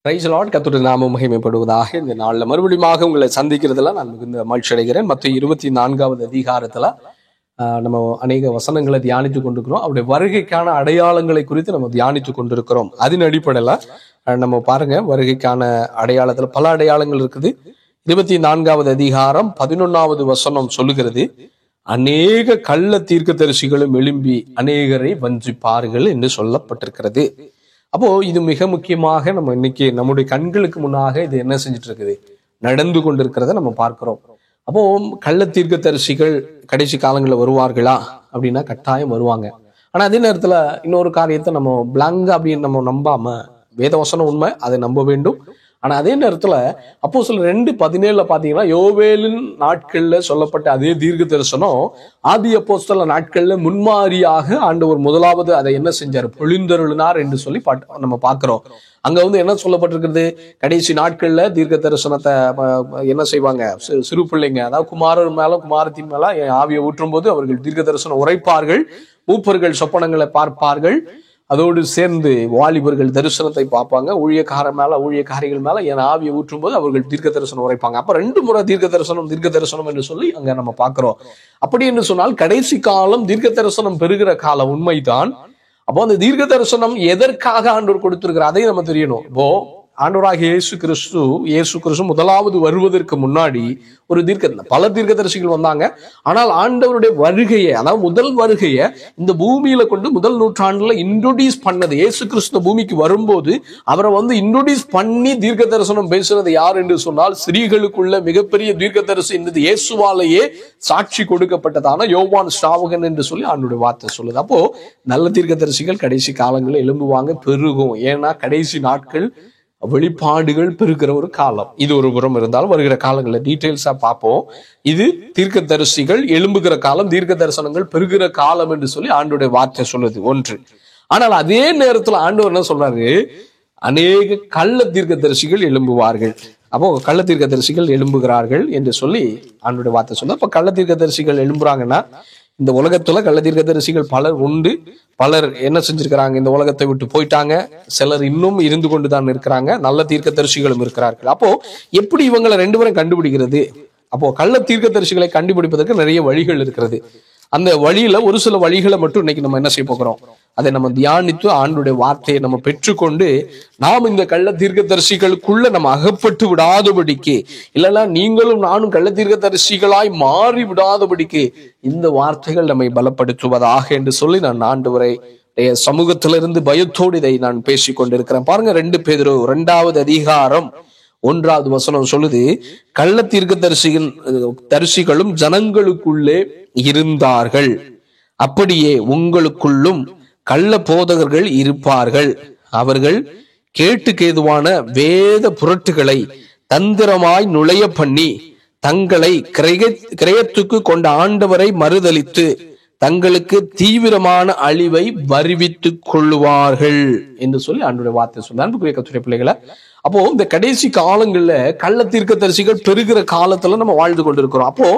Price Lord. கர்த்தருடைய நாமம் மகிமைப்படுவதாக. இந்த நாளில் மறுபடியும் உங்களை சந்திக்கிறதுல நான் மிகுந்த மகிழ்ச்சி அடைகிறேன். மத்திய 24வது அதிகாரத்துல நம்ம அநேக வசனங்களை தியானித்து கொண்டிருக்கிறோம். அவருடைய வருகைக்கான அடையாளங்களை குறித்து நம்ம தியானித்து கொண்டிருக்கிறோம். அதன் அடிப்படையில நம்ம பாருங்க, வருகைக்கான அடையாளத்துல பல அடையாளங்கள் இருக்குது. 24வது அதிகாரம் 11வது வசனம் சொல்லுகிறது, அநேக கள்ள தீர்க்கதரிசிகளும் எழும்பி அநேகரை வஞ்சிப்பார்கள் என்று சொல்லப்பட்டிருக்கிறது. அப்போ இது மிக முக்கியமாக நம்ம இன்னைக்கு நம்முடைய கண்களுக்கு முன்னாக இது என்ன செஞ்சுட்டு இருக்குது, நடந்து கொண்டிருக்கிறத நம்ம பார்க்கிறோம். அப்போ கள்ள தீர்க்கதரிசிகள் கடைசி காலங்களில் வருவார்களா அப்படின்னா கட்டாயம் வருவாங்க. ஆனா அதே நேரத்துல இன்னொரு காரியத்தை நம்ம பிளாங்கா அப்படின்னு நம்ம நம்பாம, வேத வசனம் உண்மை, அதை நம்ப வேண்டும். ஆனா அதே நேரத்துல அப்போஸ்தலர் 2:17 பாத்தீங்கன்னா, யோவேலின் நாட்கள்ல சொல்லப்பட்ட அதே தீர்க்க தரிசனம் ஆதி அப்போஸ்தலர் நாட்கள்ல முன்மாதிரியாக ஆண்டவர் முதலாவது அதை என்ன செஞ்சாரு, பொழிந்தருளினார் என்று சொல்லி நம்ம பார்க்கிறோம். அங்க என்ன சொல்லப்பட்டிருக்கிறது, கடைசி நாட்கள்ல தீர்க்க தரிசனத்தை என்ன செய்வாங்க, சிறு பிள்ளைங்க, அதாவது குமாரர் மேல குமாரத்தின் மேல ஆவியை ஊற்றும் போது அவர்கள் தீர்க்க தரிசனம் உரைப்பார்கள், மூப்பர்கள் சொப்பனங்களை பார்ப்பார்கள், அதோடு சேர்ந்து வாலிபர்கள் தரிசனத்தை பார்ப்பாங்க, ஊழியக்காரிகள் மேல என் ஆவியை ஊற்றும் போது அவர்கள் தீர்க்க தரிசனம் உரைப்பாங்க. அப்ப 2 முறை தீர்க்க தரிசனம் என்று சொல்லி அங்க நம்ம பார்க்கிறோம். அப்படி என்று சொன்னால் கடைசி காலம் தீர்க்க தரிசனம் பெறுகிற காலம் உண்மைதான். அப்போ அந்த தீர்க்க தரிசனம் எதற்காக ஆண்டவர் கொடுத்திருக்கிறார் அதை நம்ம தெரியணும். இப்போ ஆண்டவராக இயேசு கிறிஸ்து முதலாவது வருவதற்கு முன்னாடி ஒரு பல தீர்க்கதரிசிகள் வந்தாங்க. ஆனால் ஆண்டவருடைய வருகையை, அதாவது முதல் வருகையை இந்த பூமியில கொண்டு முதல் நூற்றாண்டுல இன்ட்ரோடியூஸ் பண்ணது, இயேசு கிறிஸ்து பூமிக்கு வரும்போது அவரை இன்ட்ரோடியூஸ் பண்ணி தீர்க்க தரிசனம் பேசுறது யார் என்று சொன்னால், ஸ்திரீகளுக்குள்ள மிகப்பெரிய தீர்க்க தரிசி என்பது இயேசுவாலேயே சாட்சி கொடுக்கப்பட்டதான யோவான் ஸ்நாபகன் என்று சொல்லி ஆண்டவருடைய வார்த்தை சொல்லுது. அப்போ நல்ல தீர்க்க தரிசிகள் கடைசி காலங்களில் எழும்புவாங்க, பெருகும். ஏன்னா கடைசி நாட்கள் வெளிப்பாடுகள் பெருகிற ஒரு காலம். இது ஒரு புறம் இருந்தாலும் வருகிற காலங்களில் டீட்டெயில்ஸா பார்ப்போம். இது தீர்க்க தரிசிகள் எழும்புகிற காலம், தீர்க்க தரிசனங்கள் பெருகிற காலம் என்று சொல்லி ஆண்டவருடைய வார்த்தை சொல்லுது ஒன்று. ஆனால் அதே நேரத்துல ஆண்டவர் என்ன சொல்றாரு, அநேக கள்ள தீர்க்க தரிசிகள் எழும்புவார்கள். அப்போ கள்ள தீர்க்க தரிசிகள் எழும்புகிறார்கள் என்று சொல்லி ஆண்டவருடைய வார்த்தை சொல்லுது. அப்ப கள்ள தீர்க்க தரிசிகள் எழும்புறாங்கன்னா இந்த உலகத்துல கள்ள தீர்க்கதரிசிகள் பலர் உண்டு. பலர் என்ன செஞ்சிருக்கிறாங்க, இந்த உலகத்தை விட்டு போயிட்டாங்க. சிலர் இன்னும் இருந்து கொண்டுதான் இருக்கிறாங்க. நல்ல தீர்க்கதரிசிகளும் இருக்கிறார்கள். அப்போ எப்படி இவங்களை 2 பேரும் கண்டுபிடிக்கிறது? அப்போ கள்ள தீர்க்கதரிசிகளை கண்டுபிடிப்பதற்கு நிறைய வழிகள் இருக்கிறது. அந்த வழியில ஒரு சில வழிகளை மட்டும் இன்னைக்கு நம்ம என்ன செய்ய போகிறோம், அதை நம்ம தியானித்து ஆண்டுடைய வார்த்தையை நம்ம பெற்றுக்கொண்டு நாம் இந்த கள்ள தீர்க்கதரிசிகளுக்குள்ள நம்ம அகப்பட்டு விடாதபடிக்கு, இல்லைன்னா நீங்களும் நானும் கள்ள தீர்க்கதரிசிகளாய் மாறி விடாதபடிக்கு இந்த வார்த்தைகள் நம்மை பலப்படுத்துவதாக என்று சொல்லி நான் ஆண்டவரை சமூகத்திலிருந்து பயத்தோடு இதை நான் பேசிக் கொண்டிருக்கிறேன். பாருங்க, 2 பேதுரு 2வது அதிகாரம் 1வது வசனம் சொல்லுது, கள்ள தரிசிகளும் ஜனங்களுக்குள்ளே இருந்தார்கள், அப்படியே உங்களுக்குள்ளும் கள்ள போதகர்கள் இருப்பார்கள். அவர்கள் கேட்டுக்கேதுவான வேத புரட்டுகளை தந்திரமாய் நுழைய பண்ணி தங்களை கிரயத்துக்கு கொண்ட ஆண்டவரை மறுதலித்து தங்களுக்கு தீவிரமான அழிவை வருவித்துக் கொள்ளுவார்கள் என்று சொல்லி ஆண்டவருடைய வார்த்தை சொல்ல. அன்புக்குரிய கர்த்தருடைய பிள்ளைகளை, அப்போ இந்த கடைசி காலங்கள்ல கள்ள தீர்க்கதரிசிகள் பெருகிற காலத்துல நம்ம வாழ்ந்து கொண்டிருக்கிறோம். அப்போ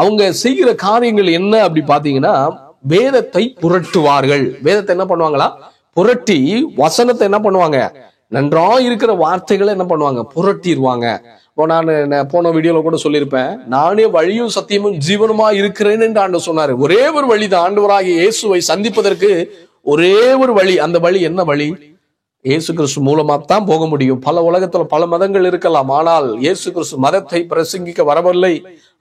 அவங்க செய்கிற காரியங்கள் என்ன அப்படி பாத்தீங்கன்னா, வேதத்தை புரட்டுவார்கள். வேதத்தை என்ன பண்ணுவாங்களா, புரட்டி வசனத்தை என்ன பண்ணுவாங்க, நன்றா இருக்கிற வார்த்தைகளை என்ன பண்ணுவாங்க, புரட்டிடுவாங்க. இப்போ நான் போன வீடியோல கூட சொல்லியிருப்பேன், நானே வழியும் சத்தியமும் ஜீவனுமா இருக்கிறேன் என்று ஆண்டவர் சொன்னாரு. ஒரே ஒரு வழிதான், ஆண்டவராகிய இயேசுவை சந்திப்பதற்கு ஒரே ஒரு வழி. அந்த வழி என்ன வழி? இயேசு கிறிஸ்து மூலமா தான் போக முடியும். உலகத்துல பல மதங்கள் இருக்கலாம், ஆனால் இயேசு கிறிஸ்து மதத்தை பிரசங்கிக்க வரவில்லை.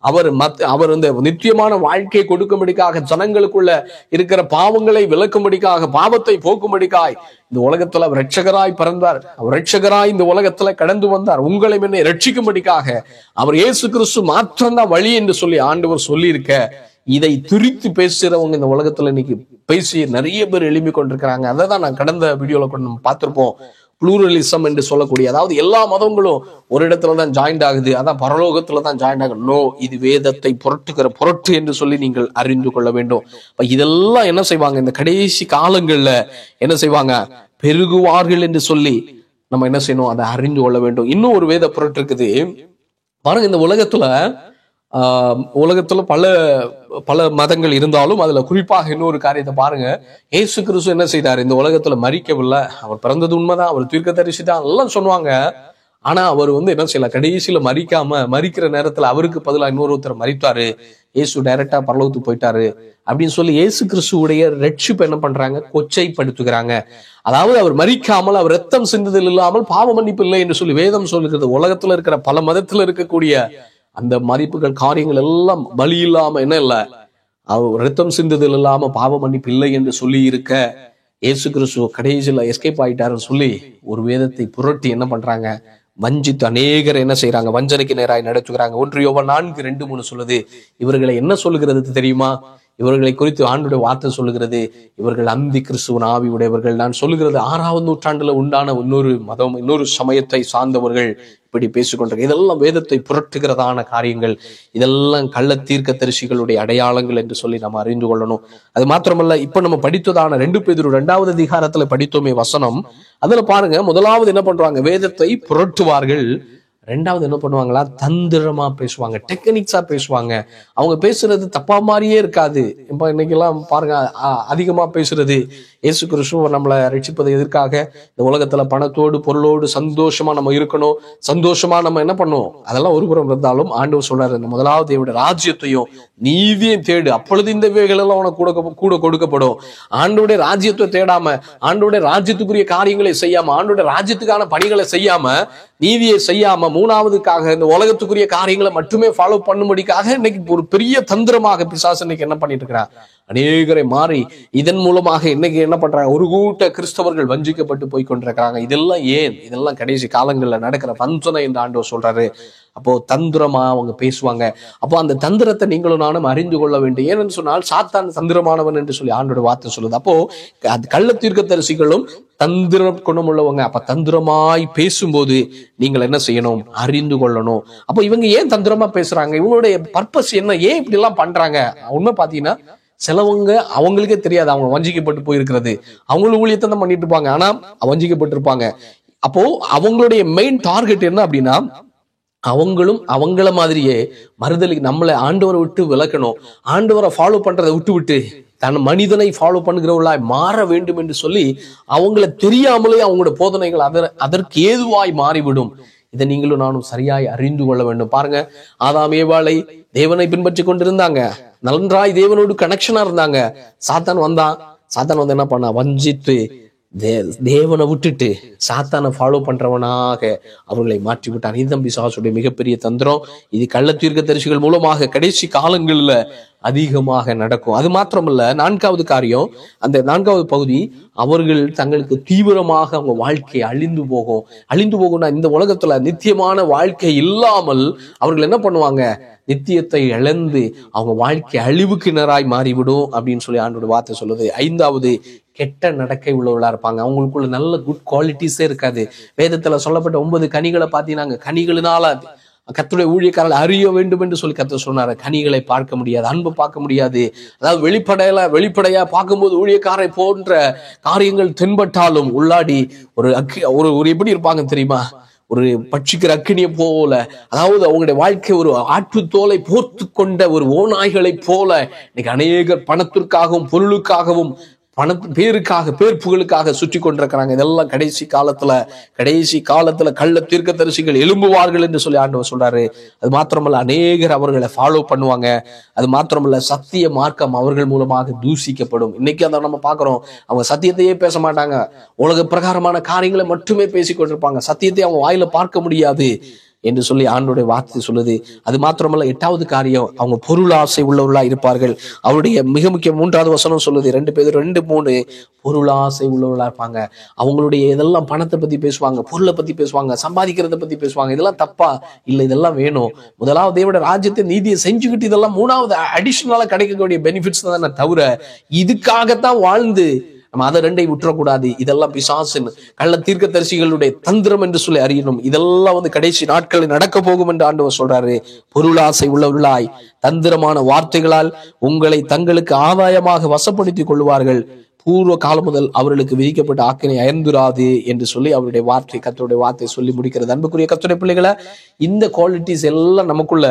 அவர் இந்த நித்தியமான வாழ்க்கையை கொடுக்கும்படிக்காக, ஜனங்களுக்குள்ள இருக்கிற பாவங்களை விளக்கும்படிக்காக, பாவத்தை போக்கும்படிக்காய் இந்த உலகத்துல அவர் இரட்சகராய் பிறந்தார். அவர் இரட்சகராய் இந்த உலகத்துல கடந்து வந்தார். உங்களை என்னை ரட்சிக்கும்படிக்காக அவர் இயேசு கிறிஸ்து மாத்திரம்தான் வழி என்று சொல்லி ஆண்டவர் சொல்லி இருக்க, இதை துரித்து பேசுறவங்க இந்த உலகத்துல இன்னைக்கு பேசி நிறைய பேர் எழுப்பி கொண்டிருக்கிறாங்க. அதை தான் நான் கடந்த வீடியோல கூட நம்ம பார்த்திருப்போம். புளூரலிசம் என்று சொல்லக்கூடிய, அதாவது எல்லா மதங்களும் ஒரு இடத்துலதான் ஜாயிண்ட் ஆகுது, அதான் பரலோகத்துலதான் ஜாயிண்ட் ஆகுது. நோ, இது வேதத்தை புரட்டு என்று சொல்லி நீங்கள் அறிந்து கொள்ள வேண்டும். இதெல்லாம் என்ன செய்வாங்க, இந்த கடைசி காலங்கள்ல என்ன செய்வாங்க, பெருகுவார்கள் என்று சொல்லி நம்ம என்ன செய்யணும், அதை அறிந்து கொள்ள வேண்டும். இன்னும் ஒரு வேத புரட்டு இருக்குது பாருங்க. இந்த உலகத்துல உலகத்துல பல பல மதங்கள் இருந்தாலும் அதுல குறிப்பாக இன்னொரு காரியத்தை பாருங்க. இயேசு கிறிஸ்து என்ன செய்தார்? இந்த உலகத்துல மரிக்கவில்லை. அவர் பிறந்தது உண்மைதான், அவர் தீர்க்கதரிசி தான் எல்லாம் சொன்னாங்க. ஆனா அவர் என்ன செய்யல, கடைசியில மரிக்கிற நேரத்துல அவருக்கு பதிலாக இன்னொருத்தர் மரித்தாரு. இயேசு டைரக்டா பரலோகத்துக்கு போயிட்டாரு அப்படின்னு சொல்லி இயேசு கிறிஸ்துவுடைய ரட்சிப்பை என்ன பண்றாங்க? கொச்சைப்படுத்துகிறாங்க. அதாவது அவர் மரிக்காமல், அவர் ரத்தம் சிந்துதல் இல்லாமல் பாவ மன்னிப்பு இல்லை என்று சொல்லி வேதம் சொல்லுகிறது. உலகத்துல இருக்கிற பல மதத்துல இருக்கக்கூடிய அந்த மதிப்புகள் காரியங்கள் எல்லாம் பலி இல்லாம என்ன இல்ல, அவர் ரத்தம் சிந்துதல் இல்லாம பாவ மன்னிப்பு இல்லை என்று சொல்லி இருக்க, இயேசு கிறிஸ்து கடைசியில எஸ்கேப் ஆயிட்டாருன்னு சொல்லி ஒரு வேதத்தை புரட்டி என்ன பண்றாங்க? வஞ்சித்து அநேகர் என்ன செய்யறாங்க? வஞ்சனைக்கு நேராய் நடத்துகிறாங்க. 1 யோவான் 4:2-3 சொல்லுது. இவர்களை என்ன சொல்லுகிறது தெரியுமா? இவர்களை குறித்து ஆண்டுடைய வார்த்தை சொல்லுகிறது, இவர்கள் அந்தி கிறிஸ்துவின் ஆவி உடையவர்கள். நான் சொல்லுகிறது 6ஆம் நூற்றாண்டுல உண்டான இன்னொரு மதம், இன்னொரு சமயத்தை சார்ந்தவர்கள் இப்படி பேசிக்கொண்டிருக்க. இதெல்லாம் வேதத்தை புரட்டுகிறதான காரியங்கள். இதெல்லாம் கள்ள தீர்க்கதரிசிகளுடைய அடையாளங்கள் என்று சொல்லி நம்ம அறிந்து கொள்ளணும். அது மாத்திரமல்ல, இப்ப நம்ம படித்ததான 2 பேதுரு 2வது அதிகாரத்துல படித்தோமே வசனம், அதுல பாருங்க, முதலாவது என்ன பண்றாங்க? வேதத்தை புரட்டுவார்கள். 2வது என்ன பண்ணுவாங்களா? தந்திரமா பேசுவாங்க, டெக்னிக்ஸா பேசுவாங்க. அவங்க பேசுறது தப்பா மாதிரியே இருக்காது. இப்ப இன்னைக்கெல்லாம் பாருங்க, அதிகமா பேசுறது இயேசு கிறிஸ்து நம்மளை ரட்சிப்பது எதற்காக? இந்த உலகத்துல பணத்தோடு பொருளோடு சந்தோஷமா நம்ம இருக்கணும், சந்தோஷமா நம்ம என்ன பண்ணுவோம், அதெல்லாம் ஒரு புறம் இருந்தாலும் ஆண்டவர் சொல்றாரு, முதலாவது தேவனுடைய ராஜ்யத்தையும் நீதியையும் தேடு, அப்பொழுது இந்த இவைகள் எல்லாம் உனக்கு கூட கொடுக்கப்படும். ஆண்டோடைய ராஜ்யத்தை தேடாம, ஆண்டோடைய ராஜ்யத்துக்குரிய காரியங்களை செய்யாம, ஆண்டோடைய ராஜ்யத்துக்கான பணிகளை செய்யாம, நீதியை செய்யாம, 3வதுக்காக இந்த உலகத்துக்குரிய காரியங்களை மட்டுமே ஃபாலோ பண்ணும்படிக்காக இன்னைக்கு ஒரு பெரிய தந்திரமாக பிசாசு இன்னைக்கு என்ன பண்ணிட்டு இருக்கிறான்? அநேகரை மாறி இதன் மூலமாக இன்னைக்கு என்ன பண்றாங்க? ஒரு கூட்ட கிறிஸ்தவர்கள் வஞ்சிக்கப்பட்டு போய் கொண்டிருக்கிறாங்க. இதெல்லாம் ஏன்? இதெல்லாம் கடைசி காலங்களில் நடக்கிற வஞ்சனை என்று ஆண்டவர் சொல்றாரு. அப்போ தந்திரமா அவங்க பேசுவாங்க. அப்போ அந்த தந்திரத்தை நீங்களும் நானும் அறிந்து கொள்ள வேண்டும். ஏன்னு சொன்னால் சாத்தான் தந்திரமானவன் என்று சொல்லி ஆண்டோட வார்த்தை சொல்லுது. அப்போ அது கள்ள தீர்க்கதரிசிகளும் தந்திர குணமுள்ளவங்க. அப்ப தந்திரமாய் பேசும்போது நீங்கள் என்ன செய்யணும்? அறிந்து கொள்ளணும். அப்போ இவங்க ஏன் தந்திரமா பேசுறாங்க? இவங்களுடைய பர்பஸ் என்ன? ஏன் இப்படி எல்லாம் பண்றாங்க? உண்மை பாத்தீங்கன்னா, சிலவங்க அவங்களுக்கே தெரியாது அவங்க வஞ்சிக்கப்பட்டு போயிருக்கிறது. அவங்களும் ஊழியத்தை தான் பண்ணிட்டு இருப்பாங்க, ஆனா வஞ்சிக்கப்பட்டிருப்பாங்க. அப்போ அவங்களுடைய மெயின் டார்கெட் என்ன அப்படின்னா, அவங்களும் அவங்கள மாதிரியே மறுதலுக்கு நம்மளை ஆண்டவரை விட்டு விலக்கணும், ஆண்டவரை ஃபாலோ பண்றதை விட்டு தன் மனிதனை ஃபாலோ பண்ணுகிறவர்களாய் மாற வேண்டும் என்று சொல்லி அவங்கள தெரியாமலே அவங்களோட போதனைகள் அதற்கு ஏதுவாய் மாறிவிடும். இதை நீங்களும் நானும் சரியாய் அறிந்து கொள்ள வேண்டும். பாருங்க, ஆதாம் ஏவாளை தேவனை பின்பற்றி கொண்டிருந்தாங்க, நன்றாய் தேவனோடு கனெக்ஷனா இருந்தாங்க. சாத்தான் வந்து என்ன பண்ணா? வஞ்சித்து தேவனை விட்டுட்டு சாத்தானை ஃபாலோ பண்றவனாக அவர்களை மாற்றி விட்டான். இதுதான் பிசாசுடைய மிகப்பெரிய தந்திரம். இது கள்ள தீர்க்கதரிசிகள் மூலமாக கடைசி காலங்களில் அதிகமாக நடக்கும். அது மாத்திரமல்ல, 4வது காரியம், அந்த 4வது பகுதி, அவர்கள் தங்களுக்கு தீவிரமாக அவங்க வாழ்க்கை அழிந்து போகும்னா, இந்த உலகத்துல நித்தியமான வாழ்க்கை இல்லாமல் அவர்கள் என்ன பண்ணுவாங்க? நித்தியத்தை இழந்து அவங்க வாழ்க்கை அழிவுக்கு நேராய் மாறிவிடும் அப்படின்னு சொல்லி ஆண்டோட வார்த்தை சொல்லுது. 5வது, கெட்ட நடக்கை உள்ளவர்களா இருப்பாங்க. அவங்களுக்குள்ள நல்ல குட் குவாலிட்டிஸே இருக்காது. வேதத்துல சொல்லப்பட்ட 9 கனிகளை பார்த்தீங்கன்னா, கனிகளினால கர்த்தருடைய ஊழியக்காரர்கள் அறிய வேண்டும் என்று சொல்லி கர்த்தர் சொன்னாரு. கனிகளை பார்க்க முடியாது, அன்பு பார்க்க முடியாது. அதாவது வெளிப்படையா பார்க்கும்போது ஊழியக்காரை போன்ற காரியங்கள் தென்பட்டாலும் உள்ளாடி ஒரு எப்படி இருப்பாங்க தெரியுமா? ஒரு பட்சிக்கிற அக்கினியை போல, அதாவது அவங்களுடைய வாழ்க்கை ஒரு ஆற்று தோலை போர்த்து கொண்ட ஒரு ஓநாய்களை போல. இன்னைக்கு அநேகர் பணத்திற்காகவும் பொருளுக்காகவும் பேர் புகழுக்காக சுற்றி கொண்டிருக்கிறாங்க. இதெல்லாம் கடைசி காலத்துல கள்ள தீர்க்கதரிசிகள் எழும்புவார்கள் என்று சொல்லி ஆண்டவர் சொல்றாரு. அது மாத்திரமல்ல, அநேகர் அவர்களை ஃபாலோ பண்ணுவாங்க. அது மாத்திரமல்ல, சத்திய மார்க்கம் அவர்கள் மூலமாக தூசிக்கப்படும். இன்னைக்கு அதை நம்ம பாக்குறோம். அவங்க சத்தியத்தையே பேச மாட்டாங்க, உலக பிரகாரமான காரியங்களை மட்டுமே பேசிக் கொண்டிருப்பாங்க. சத்தியத்தை அவங்க வாயில பார்க்க முடியாது என்று சொல்லி ஆண்டோடைய வார்த்தை சொல்லுது. அது மாத்திரமல்ல, 8வது காரியம், அவங்க பொருள் ஆசை உள்ளவர்களா இருப்பார்கள். அவருடைய மிக முக்கிய 3வது வசனம் சொல்லுது, 2 பேர் 2:3, பொருள் ஆசை உள்ளவர்களா இருப்பாங்க. அவங்களுடைய இதெல்லாம் பணத்தை பத்தி பேசுவாங்க, பொருளை பத்தி பேசுவாங்க, சம்பாதிக்கிறத பத்தி பேசுவாங்க. இதெல்லாம் தப்பா இல்லை, இதெல்லாம் வேணும். முதலாவது தேவனுடைய ராஜ்யத்தை நீதியை செஞ்சுக்கிட்டு இதெல்லாம் 3வது அடிஷனலா கிடைக்கக்கூடிய பெனிஃபிட்ஸ் தான் தவிர இதுக்காகத்தான் வாழ்ந்து நம்ம அதை 2ஐ விட்டுறக்கூடாது. இதெல்லாம் பிசாசின் கள்ள தீர்க்கதரிசிகளுடைய தந்திரம் என்று சொல்லி அறியணும். இதெல்லாம் கடைசி நாட்களில் நடக்க போகும் என்று ஆண்டவர் சொல்றாரு. பொருளாசை உள்ளவர்களாய் தந்திரமான வார்த்தைகளால் உங்களை தங்களுக்கு ஆதாயமாக வசப்படுத்திக் கொள்வார்கள். பூர்வ காலம் முதல் அவர்களுக்கு விதிக்கப்பட்ட ஆக்கினை அயர்ந்துராது என்று சொல்லி அவருடைய வார்த்தை, கர்த்தருடைய வார்த்தை சொல்லி முடிக்கிறது. அன்புக்குரிய கர்த்தருடைய பிள்ளைகளை, இந்த குவாலிட்டிஸ் எல்லாம் நமக்குள்ள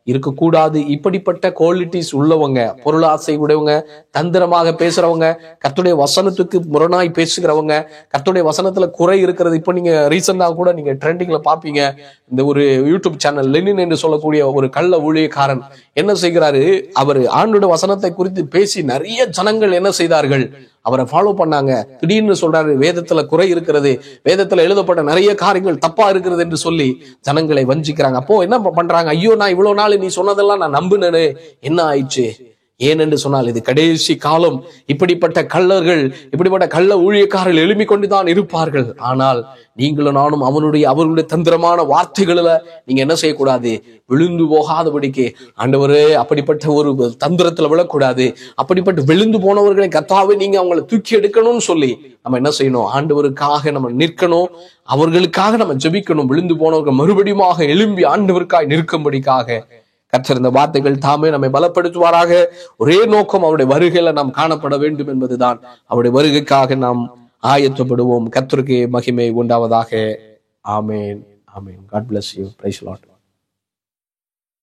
இருக்கக்கூடாது. இப்படிப்பட்ட குவாலிட்டிஸ் உள்ளவங்க, பொருளாசை உடையவங்க, தந்திரமாக பேசுறவங்க, கர்த்தருடைய வசனத்துக்கு முரணாய் பேசுகிறவங்க, கர்த்தருடைய வசனத்துல குறை இருக்கிறது. இப்ப நீங்க ரீசெண்டா கூட நீங்க ட்ரெண்டிங்ல பாப்பீங்க, இந்த ஒரு யூடியூப் சேனல் லெனின் என்று சொல்லக்கூடிய ஒரு கள்ள ஊழியக்காரன் என்ன செய்கிறாரு, அவர் ஆண்டோட வசனத்தை குறித்து பேசி நிறைய ஜனங்கள் என்ன செய்தார்கள், அவரை ஃபாலோ பண்ணாங்க. திடீர்னு சொல்றாரு, வேதத்துல குறை இருக்கிறது, வேதத்துல எழுதப்பட்ட நிறைய காரியங்கள் தப்பா இருக்கிறது என்று சொல்லி ஜனங்களை வஞ்சிக்கிறாங்க. அப்போ என்ன பண்றாங்க, ஐயோ நான் இவ்வளவு நாள் நீ சொன்னதெல்லாம் நான் நம்பினேனே, என்ன ஆயிடுச்சு? ஏனென்று சொன்னால் இது கடைசி காலம். இப்படிப்பட்ட கள்ளர்கள், இப்படிப்பட்ட கள்ள ஊழியக்காரர்கள் எழும்பிக் கொண்டுதான் இருப்பார்கள். ஆனால் நீங்களும் நானும் அவர்களுடைய தந்திரமான வார்த்தைகளில நீங்க என்ன செய்யக்கூடாது, விழுந்து போகாதபடிக்கு ஆண்டவரே அப்படிப்பட்ட ஒரு தந்திரத்துல விழக்கூடாது. அப்படிப்பட்ட விழுந்து போனவர்களை கர்த்தாவே நீங்க அவங்களை தூக்கி எடுக்கணும்னு சொல்லி நம்ம என்ன செய்யணும், ஆண்டவருக்காக நம்ம நிற்கணும், அவர்களுக்காக நம்ம ஜெபிக்கணும். விழுந்து போனவர்கள் மறுபடியும் எழும்பி ஆண்டவருக்காய் நிற்கும்படிக்காக கர்த்தர் இந்த வார்த்தைகள் தாமே நம்மை பலப்படுத்துவாராக. ஒரே நோக்கம் அவருடைய வருகையில நாம் காணப்பட வேண்டும் என்பதுதான். அவருடைய வருகைக்காக நாம் ஆயத்தப்படுவோம். கர்த்தருக்கு மகிமை உண்டாவதாக. ஆமேன், ஆமேன். God bless you. Praise the Lord.